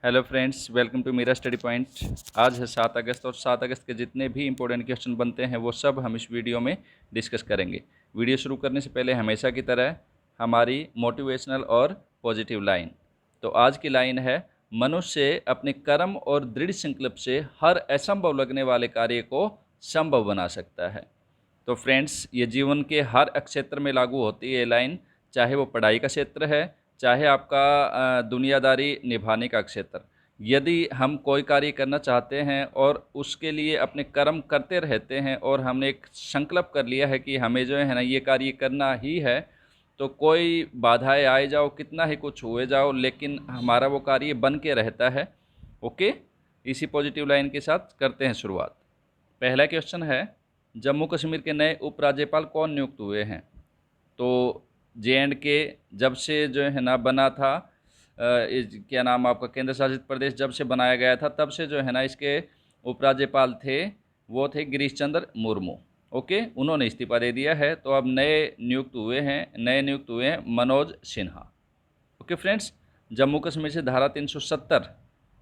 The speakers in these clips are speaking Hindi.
हेलो फ्रेंड्स, वेलकम टू मेरा स्टडी पॉइंट। आज है 7 अगस्त और 7 अगस्त के जितने भी इंपॉर्टेंट क्वेश्चन बनते हैं वो सब हम इस वीडियो में डिस्कस करेंगे। वीडियो शुरू करने से पहले हमेशा की तरह हमारी मोटिवेशनल और पॉजिटिव लाइन। तो आज की लाइन है, मनुष्य अपने कर्म और दृढ़ संकल्प से हर असंभव लगने वाले कार्य को संभव बना सकता है। तो फ्रेंड्स, ये जीवन के हर क्षेत्र में लागू होती है ये लाइन, चाहे वो पढ़ाई का क्षेत्र है, चाहे आपका दुनियादारी निभाने का क्षेत्र। यदि हम कोई कार्य करना चाहते हैं और उसके लिए अपने कर्म करते रहते हैं और हमने एक संकल्प कर लिया है कि हमें जो है ना ये कार्य करना ही है, तो कोई बाधाएं आए जाओ, कितना ही कुछ हुए जाओ, लेकिन हमारा वो कार्य बन के रहता है। ओके, इसी पॉजिटिव लाइन के साथ करते हैं शुरुआत। पहला क्वेश्चन है, जम्मू कश्मीर के नए उपराज्यपाल कौन नियुक्त हुए हैं? तो JNK जब से जो है ना बना था, क्या नाम आपका, केंद्र शासित प्रदेश जब से बनाया गया था तब से जो है ना इसके उपराज्यपाल थे, वो थे गिरीश चंद्र मुर्मू। ओके, उन्होंने इस्तीफा दे दिया है, तो अब नए नियुक्त हुए हैं मनोज सिन्हा। ओके फ्रेंड्स, जम्मू कश्मीर से धारा 370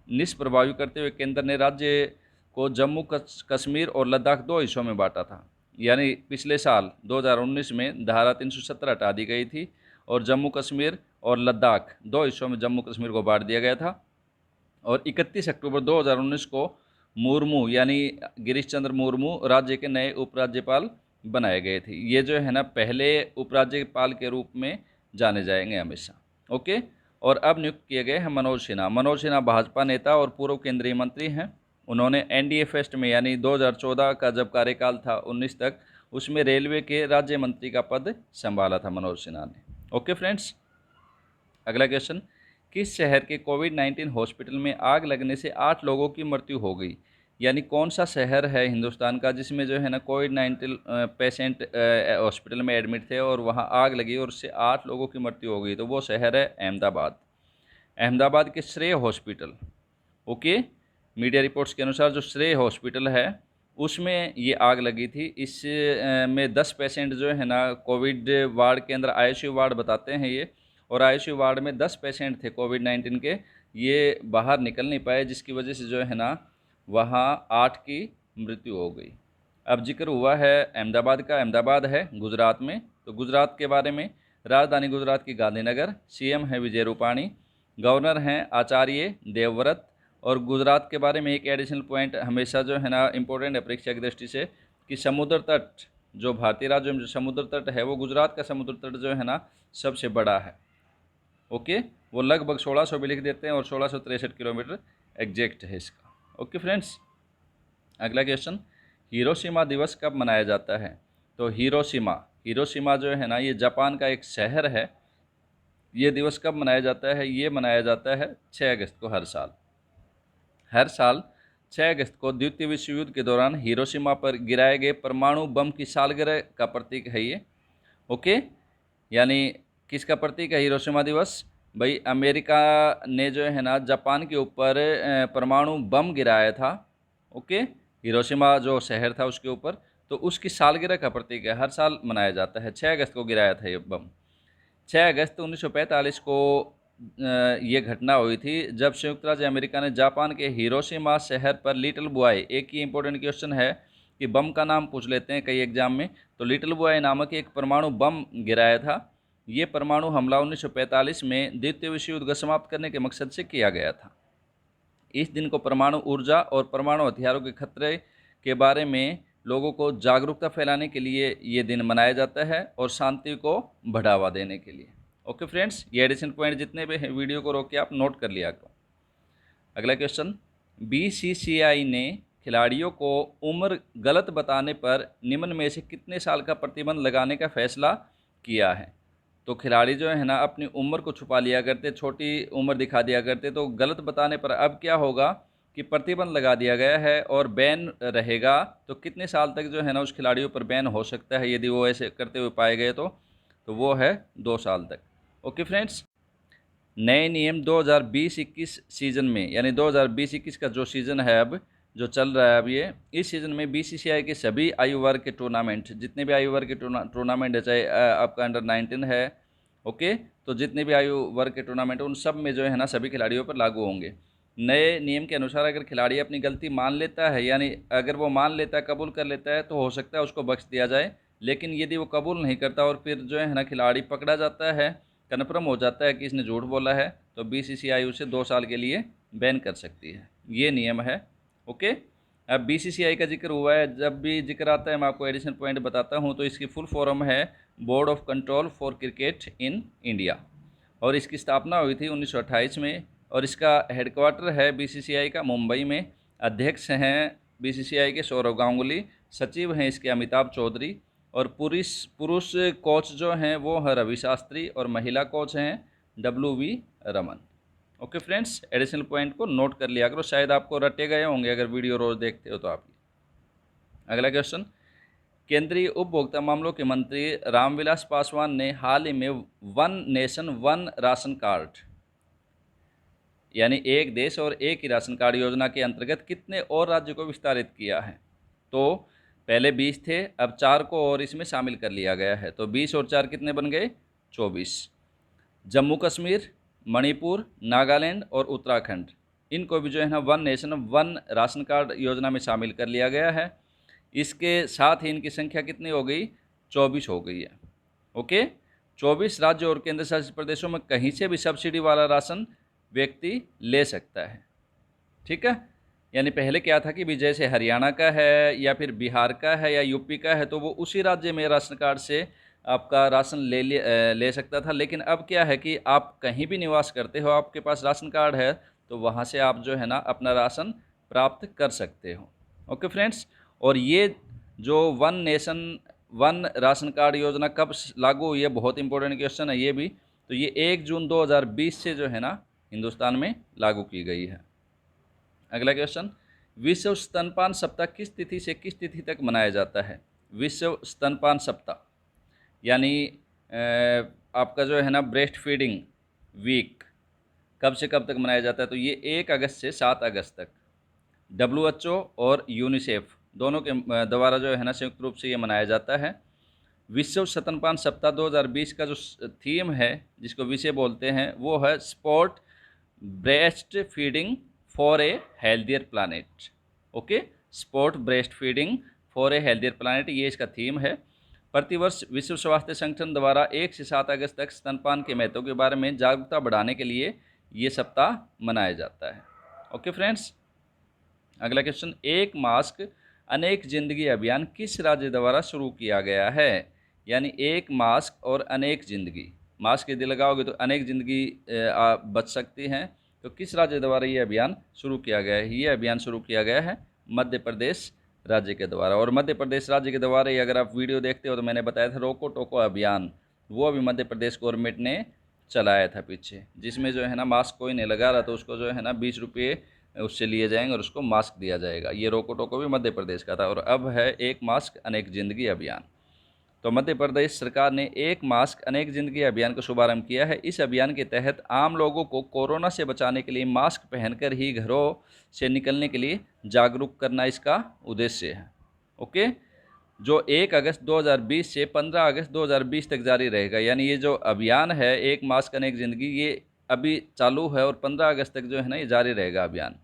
निष्प्रभावी करते हुए केंद्र ने राज्य को जम्मू कश्मीर और लद्दाख दो हिस्सों में बांटा था। यानी पिछले साल 2019 में धारा 370 हटा दी गई थी और जम्मू कश्मीर और लद्दाख दो हिस्सों में जम्मू कश्मीर को बांट दिया गया था। और 31 अक्टूबर 2019 को मुर्मू यानी गिरीश चंद्र मुर्मू राज्य के नए उपराज्यपाल बनाए गए थे। ये जो है ना पहले उपराज्यपाल के रूप में जाने जाएंगे हमेशा। ओके, और अब नियुक्त किए गए हैं मनोज सिन्हा। मनोज सिन्हा भाजपा नेता और पूर्व केंद्रीय मंत्री हैं। उन्होंने NDA फेस्ट में यानी 2014 का जब कार्यकाल था 19 तक, उसमें रेलवे के राज्य मंत्री का पद संभाला था मनोज सिन्हा ने। ओके फ्रेंड्स, अगला क्वेश्चन, किस शहर के कोविड-19 हॉस्पिटल में आग लगने से 8 लोगों की मृत्यु हो गई? यानी कौन सा शहर है हिंदुस्तान का जिसमें जो है ना कोविड-19 पेशेंट हॉस्पिटल में एडमिट थे और वहाँ आग लगी और उससे 8 लोगों की मृत्यु हो गई? तो वो शहर है अहमदाबाद। अहमदाबाद के श्रेय हॉस्पिटल। ओके, मीडिया रिपोर्ट्स के अनुसार जो श्रेय हॉस्पिटल है उसमें ये आग लगी थी। इस में 10 पेशेंट जो है ना कोविड वार्ड के अंदर, ICU वार्ड बताते हैं ये, और ICU वार्ड में 10 पेशेंट थे कोविड-19 के। ये बाहर निकल नहीं पाए, जिसकी वजह से जो है ना वहाँ 8 की मृत्यु हो गई। अब जिक्र हुआ है अहमदाबाद का, अहमदाबाद है गुजरात में। तो गुजरात के बारे में, राजधानी गुजरात की गांधीनगर, CM है विजय रूपाणी, गवर्नर हैं आचार्य देवव्रत। और गुजरात के बारे में एक एडिशनल पॉइंट हमेशा जो है ना इम्पोर्टेंट है परीक्षा की दृष्टि से, कि समुद्र तट, जो भारतीय राज्यों में जो समुद्र तट है वो गुजरात का समुद्र तट जो है ना सबसे बड़ा है। ओके, वो लगभग 1600 भी लिख देते हैं और 1663 किलोमीटर एग्जैक्ट है इसका। ओके फ्रेंड्स, अगला क्वेश्चन, हिरोशिमा दिवस कब मनाया जाता है? तो हिरोशिमा जो है ना ये जापान का एक शहर है। ये दिवस कब मनाया जाता है? ये मनाया जाता है 6 अगस्त को हर साल 6 अगस्त को द्वितीय विश्व युद्ध के दौरान हिरोशिमा पर गिराए गए परमाणु बम की सालगिरह का प्रतीक है ये। ओके, यानी किसका प्रतीक है हिरोशिमा दिवस? भाई, अमेरिका ने जो है ना जापान के ऊपर परमाणु बम गिराया था। ओके, हिरोशिमा जो शहर था उसके ऊपर, तो उसकी सालगिरह का प्रतीक है, हर साल मनाया जाता है। 6 अगस्त को गिराया था ये बम। 6 अगस्त 1945 को ये घटना हुई थी जब संयुक्त राज्य अमेरिका ने जापान के हिरोशिमा शहर पर लिटिल बॉय, एक ही इंपॉर्टेंट क्वेश्चन है कि बम का नाम पूछ लेते हैं कई एग्जाम में, तो लिटिल बॉय नामक एक परमाणु बम गिराया था। ये परमाणु हमला 1945 में द्वितीय विश्व युद्ध को समाप्त करने के मकसद से किया गया था। इस दिन को परमाणु ऊर्जा और परमाणु हथियारों के खतरे के बारे में लोगों को जागरूकता फैलाने के लिए ये दिन मनाया जाता है और शांति को बढ़ावा देने के लिए। ओके फ्रेंड्स, ये एडिशन पॉइंट जितने भी हैं वीडियो को रोक के आप नोट कर लिया करो। अगला क्वेश्चन, BCCI ने खिलाड़ियों को उम्र गलत बताने पर निम्न में से कितने साल का प्रतिबंध लगाने का फैसला किया है? तो खिलाड़ी जो है ना अपनी उम्र को छुपा लिया करते, छोटी उम्र दिखा दिया करते, तो गलत बताने पर अब क्या होगा कि प्रतिबंध लगा दिया गया है और बैन रहेगा। तो कितने साल तक जो है ना उस खिलाड़ियों पर बैन हो सकता है यदि वो ऐसे करते हुए पाए गए? तो वो है 2 साल तक। ओके फ्रेंड्स, नए नियम 2020-21 सीज़न में, यानी 2020-21 का जो सीज़न है अब जो चल रहा है अब ये, इस सीज़न में BCCI के सभी आयु वर्ग के टूर्नामेंट, जितने भी आयु वर्ग के टूर्नामेंट है, चाहे आपका अंडर 19 है, ओके, तो जितने भी आयु वर्ग के टूर्नामेंट उन सब में जो है ना सभी खिलाड़ियों पर लागू होंगे। नए नियम के अनुसार अगर खिलाड़ी अपनी गलती मान लेता है, यानी अगर वो मान लेता है, कबूल कर लेता है, तो हो सकता है उसको बख्श दिया जाए। लेकिन यदि वो कबूल नहीं करता और फिर जो है ना खिलाड़ी पकड़ा जाता है, कन्फर्म हो जाता है कि इसने झूठ बोला है, तो बीसीसीआई उसे 2 साल के लिए बैन कर सकती है। ये नियम है। ओके, अब बीसीसीआई का जिक्र हुआ है, जब भी जिक्र आता है मैं आपको एडिशनल पॉइंट बताता हूँ। तो इसकी फुल फॉर्म है board of control for cricket in India, और इसकी स्थापना हुई थी 1928 में, और इसका हेडक्वार्टर है बीसीसीआई का मुंबई में। अध्यक्ष हैं बीसीसीआई के सौरव गांगुली, सचिव हैं इसके अमिताभ चौधरी, और पुरुष कोच जो हैं वो है रवि शास्त्री, और महिला कोच हैं WV Raman. Okay friends, additional point को नोट कर लिया करो, शायद आपको रटे गए होंगे अगर वीडियो रोज़ देखते हो तो आप। अगला क्वेश्चन, केंद्रीय उपभोक्ता मामलों के मंत्री रामविलास पासवान ने हाल ही में one nation one ration card, यानी एक देश और एक ही राशन कार्ड योजना के अंतर्गत कितने और राज्यों को विस्तारित किया है? तो पहले 20 थे, अब 4 को और इसमें शामिल कर लिया गया है। तो 20 और 4 कितने बन गए? 24। जम्मू कश्मीर, मणिपुर, नागालैंड और उत्तराखंड, इनको भी जो है ना one nation one ration card योजना में शामिल कर लिया गया है। इसके साथ ही इनकी संख्या कितनी हो गई? 24 हो गई है। ओके, 24 राज्यों और केंद्र शासित प्रदेशों में कहीं से भी सब्सिडी वाला राशन व्यक्ति ले सकता है। ठीक है, यानी पहले क्या था कि भी जैसे हरियाणा का है या फिर बिहार का है या यूपी का है, तो वो उसी राज्य में राशन कार्ड से आपका राशन ले सकता था। लेकिन अब क्या है कि आप कहीं भी निवास करते हो, आपके पास राशन कार्ड है, तो वहाँ से आप जो है ना अपना राशन प्राप्त कर सकते हो। ओके फ्रेंड्स, और ये जो one nation one ration card योजना कब लागू हुई है, बहुत इंपॉर्टेंट क्वेश्चन है ये भी। तो ये 1 जून 2020 से जो है ना हिंदुस्तान में लागू की गई है। अगला क्वेश्चन, विश्व स्तनपान सप्ताह किस तिथि से किस तिथि तक मनाया जाता है? विश्व स्तनपान सप्ताह यानी आपका जो है ना ब्रेस्ट फीडिंग वीक कब से कब तक मनाया जाता है? तो ये 1 अगस्त से 7 अगस्त तक WHO और यूनिसेफ दोनों के द्वारा जो है ना संयुक्त रूप से ये मनाया जाता है। विश्व स्तनपान सप्ताह 2020 का जो थीम है, जिसको विषय बोलते हैं, वो है support breast feeding for a healthier planet. Okay, support breast feeding for a healthier planet, ये इसका थीम है। प्रतिवर्ष विश्व स्वास्थ्य संगठन द्वारा 1 से 7 अगस्त तक स्तनपान के महत्व के बारे में जागरूकता बढ़ाने के लिए ये सप्ताह मनाया जाता है। ओके फ्रेंड्स, अगला क्वेश्चन, एक मास्क अनेक जिंदगी अभियान किस राज्य द्वारा शुरू किया गया है? यानी एक मास्क और अनेक जिंदगी, मास्क यदि लगाओगे तो अनेक जिंदगी बच सकती हैं। तो किस राज्य द्वारा ये अभियान शुरू किया गया है? ये अभियान शुरू किया गया है मध्य प्रदेश राज्य के द्वारा। और मध्य प्रदेश राज्य के द्वारा ही अगर आप वीडियो देखते हो तो मैंने बताया था रोको टोको अभियान, वो अभी मध्य प्रदेश गवर्नमेंट ने चलाया था पीछे, जिसमें जो है ना मास्क कोई नहीं लगा रहा तो उसको जो है ना 20 रुपये उससे लिए जाएंगे और उसको मास्क दिया जाएगा। ये रोको टोको भी मध्य प्रदेश का था। और अब है एक मास्क अनेक जिंदगी अभियान। तो मध्य प्रदेश सरकार ने एक मास्क अनेक जिंदगी अभियान का शुभारंभ किया है। इस अभियान के तहत आम लोगों को कोरोना से बचाने के लिए मास्क पहनकर ही घरों से निकलने के लिए जागरूक करना इसका उद्देश्य है। ओके, जो 1 अगस्त 2020 से 15 अगस्त 2020 तक जारी रहेगा। यानी ये जो अभियान है एक मास्क अनेक जिंदगी, ये अभी चालू है और 15 अगस्त तक जो है ना ये जारी रहेगा अभियान।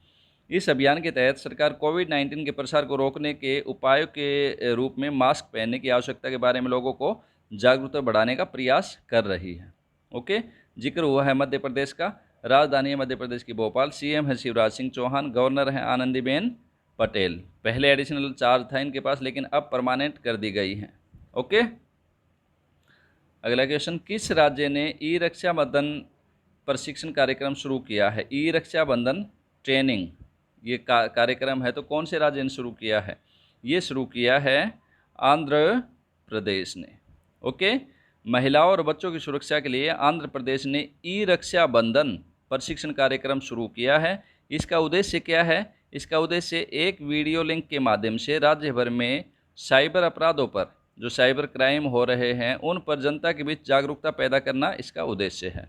इस अभियान के तहत सरकार कोविड-19 के प्रसार को रोकने के उपायों के रूप में मास्क पहनने की आवश्यकता के बारे में लोगों को जागरूकता बढ़ाने का प्रयास कर रही है। ओके, जिक्र हुआ है मध्य प्रदेश का। राजधानी है मध्य प्रदेश की भोपाल, CM है शिवराज सिंह चौहान, गवर्नर हैं आनंदीबेन पटेल। पहले एडिशनल चार्ज था इनके पास, लेकिन अब परमानेंट कर दी गई हैं। ओके, अगला क्वेश्चन, किस राज्य ने ई रक्षाबंधन प्रशिक्षण कार्यक्रम शुरू किया है? ई रक्षाबंधन ट्रेनिंग ये कार्यक्रम है, तो कौन से राज्य ने शुरू किया है? ये शुरू किया है आंध्र प्रदेश ने। ओके, महिलाओं और बच्चों की सुरक्षा के लिए आंध्र प्रदेश ने ई रक्षाबंधन प्रशिक्षण कार्यक्रम शुरू किया है। इसका उद्देश्य क्या है? इसका उद्देश्य एक वीडियो लिंक के माध्यम से राज्य भर में साइबर अपराधों पर, जो साइबर क्राइम हो रहे हैं, उन पर जनता के बीच जागरूकता पैदा करना इसका उद्देश्य है।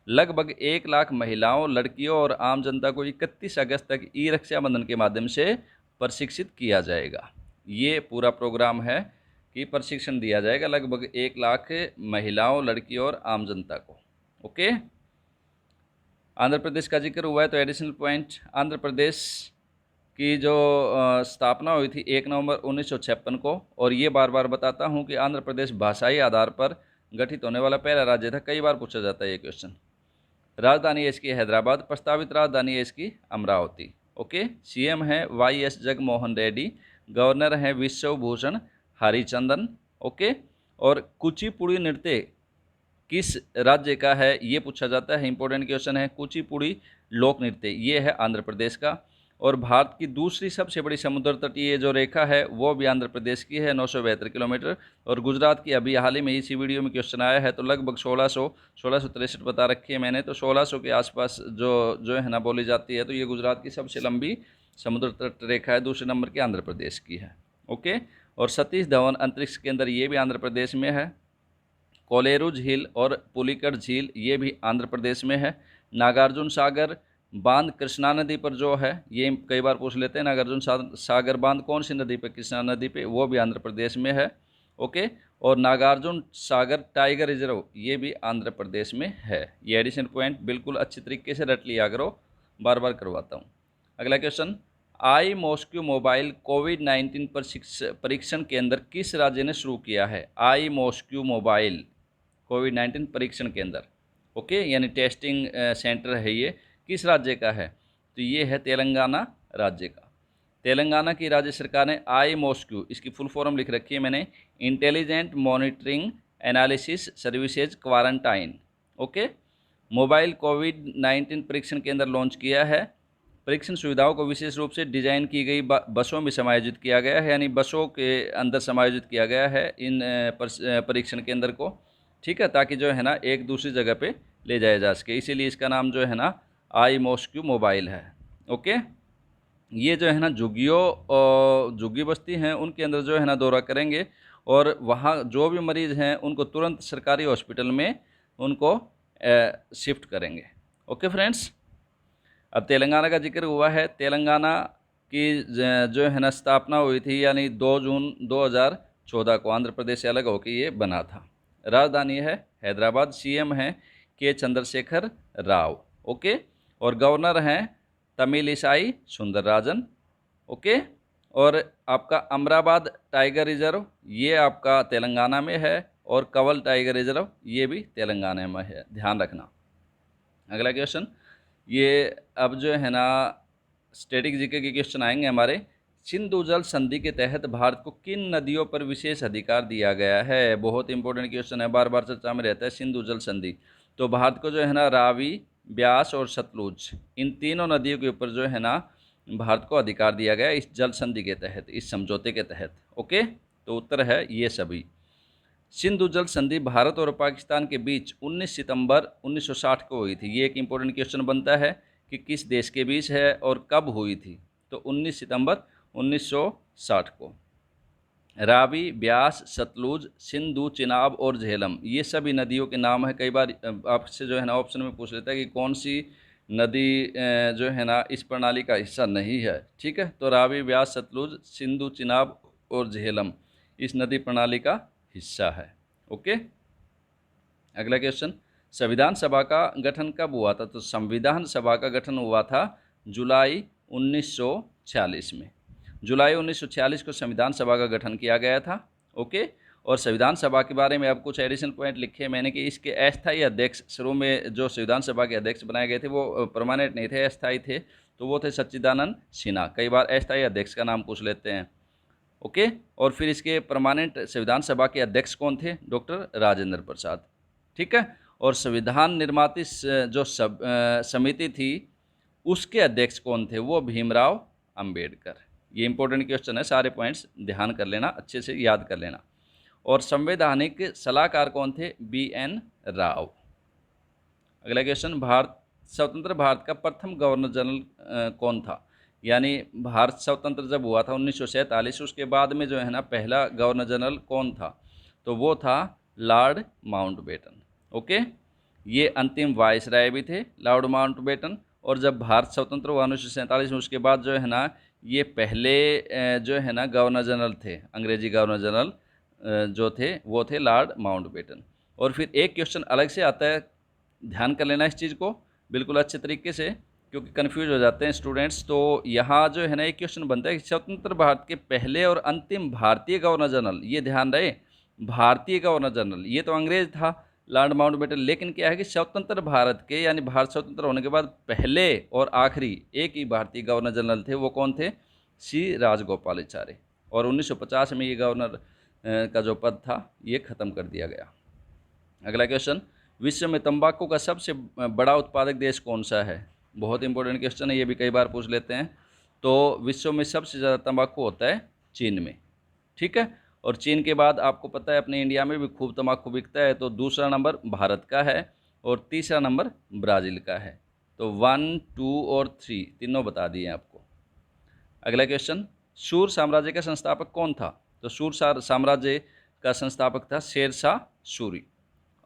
लगभग 1 लाख महिलाओं, लड़कियों और आम जनता को 31 अगस्त तक ई रक्षाबंधन के माध्यम से प्रशिक्षित किया जाएगा। ये पूरा प्रोग्राम है कि प्रशिक्षण दिया जाएगा लगभग 1 लाख महिलाओं, लड़कियों और आम जनता को। ओके, आंध्र प्रदेश का जिक्र हुआ है तो एडिशनल पॉइंट, आंध्र प्रदेश की जो स्थापना हुई थी 1 नवंबर 1956 को, और ये बार बार बताता हूँ कि आंध्र प्रदेश भाषाई आधार पर गठित होने वाला पहला राज्य था। कई बार पूछा जाता है ये क्वेश्चन। राजधानी है इसकी हैदराबाद, प्रस्तावित राजधानी है इसकी अमरावती। ओके, सीएम है YS जगनमोहन रेड्डी, गवर्नर है विश्व भूषण हरिचंदन। ओके, और कुचिपुड़ी नृत्य किस राज्य का है ये पूछा जाता है, इंपॉर्टेंट क्वेश्चन है। कुचिपुड़ी लोक नृत्य ये है आंध्र प्रदेश का। और भारत की दूसरी सबसे बड़ी समुद्र तटीय जो रेखा है वो भी आंध्र प्रदेश की है, 972 किलोमीटर। और गुजरात की अभी हाल ही में इसी वीडियो में क्वेश्चन आया है, तो लगभग 1663 बता रखी है मैंने, तो 1600 के आसपास जो है ना बोली जाती है। तो ये गुजरात की सबसे लंबी समुद्र तट रेखा है, दूसरे नंबर की आंध्र प्रदेश की है। ओके, और सतीश धवन अंतरिक्ष केंद्र ये भी आंध्र प्रदेश में है। कोलेरू झील और पुलिकट झील ये भी आंध्र प्रदेश में है। नागार्जुन सागर बांध कृष्णा नदी पर जो है, ये कई बार पूछ लेते हैं, नागार्जुन सागर बांध कौन सी नदी पे, कृष्णा नदी पे, वो भी आंध्र प्रदेश में है। ओके, और नागार्जुन सागर टाइगर रिजर्व ये भी आंध्र प्रदेश में है। ये एडिशनल पॉइंट बिल्कुल अच्छी तरीके से रट लिया करो, बार बार करवाता हूँ। अगला क्वेश्चन, आई मॉस्क्यू मोबाइल कोविड-19 परीक्षण केंद्र किस राज्य ने शुरू किया है? आई मॉस्क्यू मोबाइल कोविड-19 परीक्षण केंद्र, ओके, यानी टेस्टिंग सेंटर है, ये किस राज्य का है? तो ये है तेलंगाना राज्य का। तेलंगाना की राज्य सरकार ने आई मॉस्क्यू, इसकी फुल फॉर्म लिख रखी है मैंने, intelligent monitoring analysis services quarantine, okay, mobile कोविड-19 परीक्षण केंद्र लॉन्च किया है। परीक्षण सुविधाओं को विशेष रूप से डिजाइन की गई बसों में समायोजित किया गया है, यानी बसों के अंदर समायोजित किया गया है इन परीक्षण केंद्र को, ठीक है, ताकि जो है ना एक दूसरी जगह पे ले जाया जा सके, इसीलिए इसका नाम जो है ना आई मॉस्क्यू मोबाइल है। ओके, ये जो है ना झुग्गी बस्ती हैं उनके अंदर जो है ना दौरा करेंगे, और वहाँ जो भी मरीज़ हैं उनको तुरंत सरकारी हॉस्पिटल में उनको शिफ्ट करेंगे। ओके फ्रेंड्स, अब तेलंगाना का जिक्र हुआ है। तेलंगाना की जो है ना स्थापना हुई थी, यानी 2 जून 2014 को आंध्र प्रदेश से अलग होकर ये बना था। राजधानी है हैदराबाद, सीएम हैं के चंद्रशेखर राव। ओके, और गवर्नर हैं तमिलिसाई सुंदरराजन। ओके, और आपका अमराबाद टाइगर रिजर्व ये आपका तेलंगाना में है, और कवल टाइगर रिजर्व ये भी तेलंगाना में है, ध्यान रखना। अगला क्वेश्चन, ये अब जो है ना स्टैटिक जीके के क्वेश्चन आएंगे हमारे। सिंधु जल संधि के तहत भारत को किन नदियों पर विशेष अधिकार दिया गया है? बहुत इंपॉर्टेंट क्वेश्चन है, बार बार चर्चा में रहता है सिंधु जल संधि। तो भारत को जो है ना रावी, ब्यास और सतलुज, इन तीनों नदियों के ऊपर जो है ना भारत को अधिकार दिया गया इस जल संधि के तहत, इस समझौते के तहत। ओके, तो उत्तर है ये सभी। सिंधु जल संधि भारत और पाकिस्तान के बीच 19 सितंबर 1960 को हुई थी। ये एक इम्पोर्टेंट क्वेश्चन बनता है कि किस देश के बीच है और कब हुई थी, तो 19 सितंबर 1960 को। रावी, ब्यास, सतलुज, सिंधु, चिनाब और झेलम ये सभी नदियों के नाम है। कई बार आपसे जो है ना ऑप्शन में पूछ लेता है कि कौन सी नदी जो है ना इस प्रणाली का हिस्सा नहीं है, ठीक है, तो रावी, ब्यास, सतलुज, सिंधु, चिनाब और झेलम इस नदी प्रणाली का हिस्सा है। ओके, अगला क्वेश्चन, संविधान सभा का गठन कब हुआ था? तो संविधान सभा का गठन हुआ था जुलाई 1946 में। जुलाई 1946 को संविधान सभा का गठन किया गया था। ओके, और संविधान सभा के बारे में अब कुछ एडिशनल पॉइंट लिखे मैंने कि इसके अस्थायी अध्यक्ष, शुरू में जो संविधान सभा के अध्यक्ष बनाए गए थे वो परमानेंट नहीं थे, अस्थायी थे, तो वो थे सच्चिदानंद सिन्हा। कई बार अस्थायी अध्यक्ष का नाम पूछ लेते हैं। ओके, और फिर इसके परमानेंट संविधान सभा के अध्यक्ष कौन थे? डॉक्टर राजेंद्र प्रसाद, ठीक है, और संविधान निर्माती जो समिति थी उसके अध्यक्ष कौन थे? वो भीमराव अंबेडकर। ये इंपॉर्टेंट क्वेश्चन है, सारे पॉइंट्स ध्यान कर लेना, अच्छे से याद कर लेना। और संवैधानिक सलाहकार कौन थे? BN राव। अगला क्वेश्चन, स्वतंत्र भारत का प्रथम गवर्नर जनरल कौन था? यानी भारत स्वतंत्र जब हुआ था 1947, उसके बाद में जो है ना पहला गवर्नर जनरल कौन था? तो वो था लॉर्ड माउंटबेटन। ओके, ये अंतिम वायसराय भी थे लॉर्ड माउंटबेटन। और जब भारत स्वतंत्र हुआ 1947 में, उसके बाद जो है ना ये पहले जो है ना गवर्नर जनरल थे, अंग्रेजी गवर्नर जनरल जो थे वो थे लॉर्ड माउंटबेटन। और फिर एक क्वेश्चन अलग से आता है, ध्यान कर लेना इस चीज़ को, बिल्कुल अच्छे तरीके से, क्योंकि कन्फ्यूज हो जाते हैं स्टूडेंट्स। तो यहाँ जो है ना एक क्वेश्चन बनता है कि स्वतंत्र भारत के पहले और अंतिम भारतीय गवर्नर जनरल, ये ध्यान रहे, भारतीय गवर्नर जनरल, ये तो अंग्रेज था लॉर्ड माउंटबेटन, लेकिन क्या है कि स्वतंत्र भारत के, यानी भारत स्वतंत्र होने के बाद पहले और आखिरी एक ही भारतीय गवर्नर जनरल थे, वो कौन थे? सी राजगोपालाचारी। और 1950 में ये गवर्नर का जो पद था ये ख़त्म कर दिया गया। अगला क्वेश्चन, विश्व में तंबाकू का सबसे बड़ा उत्पादक देश कौन सा है? बहुत इंपॉर्टेंट क्वेश्चन है, ये भी कई बार पूछ लेते हैं। तो विश्व में सबसे ज़्यादा तंबाकू होता है चीन में, ठीक है। और चीन के बाद आपको पता है अपने इंडिया में भी खूब तंबाकू बिकता है, तो दूसरा नंबर भारत का है और तीसरा नंबर ब्राज़ील का है। तो 1, 2 और 3 तीनों बता दिए आपको। अगला क्वेश्चन, सूर साम्राज्य का संस्थापक कौन था? तो सूर साम्राज्य का संस्थापक था शेरशाह सूरी,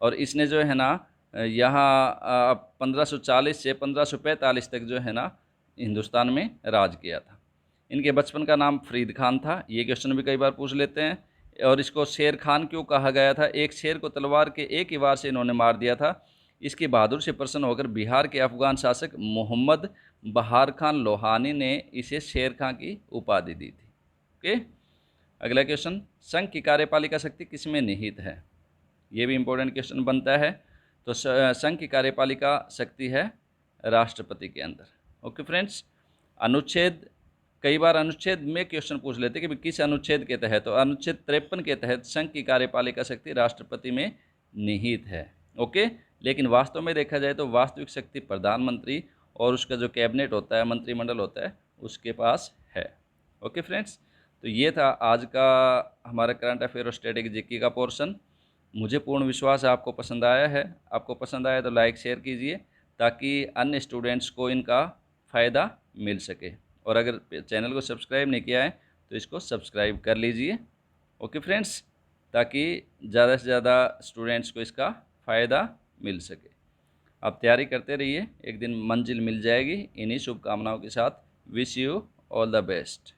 और इसने जो है ना यहाँ 1540 से 1545 तक जो है ना हिंदुस्तान में राज किया था। इनके बचपन का नाम फरीद खान था, ये क्वेश्चन भी कई बार पूछ लेते हैं। और इसको शेर खान क्यों कहा गया था? एक शेर को तलवार के एक ही वार से इन्होंने मार दिया था। इसकी बहादुर से प्रसन्न होकर बिहार के अफगान शासक मोहम्मद बहार खान लोहानी ने इसे शेर खान की उपाधि दी थी। ओके, अगला क्वेश्चन, संघ की कार्यपालिका शक्ति किसमें निहित है? ये भी इम्पोर्टेंट क्वेश्चन बनता है। तो संघ की कार्यपालिका शक्ति है राष्ट्रपति के अंदर। ओके फ्रेंड्स, अनुच्छेद, कई बार अनुच्छेद में क्वेश्चन पूछ लेते हैं कि किस अनुच्छेद के तहत, तो अनुच्छेद 53 के तहत संघ की कार्यपालिका शक्ति राष्ट्रपति में निहित है। ओके, लेकिन वास्तव में देखा जाए तो वास्तविक शक्ति प्रधानमंत्री और उसका जो कैबिनेट होता है, मंत्रिमंडल होता है, उसके पास है। ओके फ्रेंड्स, तो ये था आज का हमारा करंट अफेयर और स्टैटिक जीके का पोर्शन। मुझे पूर्ण विश्वास है आपको पसंद आया है। आपको पसंद आया तो लाइक शेयर कीजिए ताकि अन्य स्टूडेंट्स को इनका फ़ायदा मिल सके। और अगर चैनल को सब्सक्राइब नहीं किया है तो इसको सब्सक्राइब कर लीजिए। ओके फ्रेंड्स, ताकि ज़्यादा से ज़्यादा स्टूडेंट्स को इसका फ़ायदा मिल सके। आप तैयारी करते रहिए, एक दिन मंजिल मिल जाएगी। इन्हीं शुभकामनाओं के साथ wish you all the best.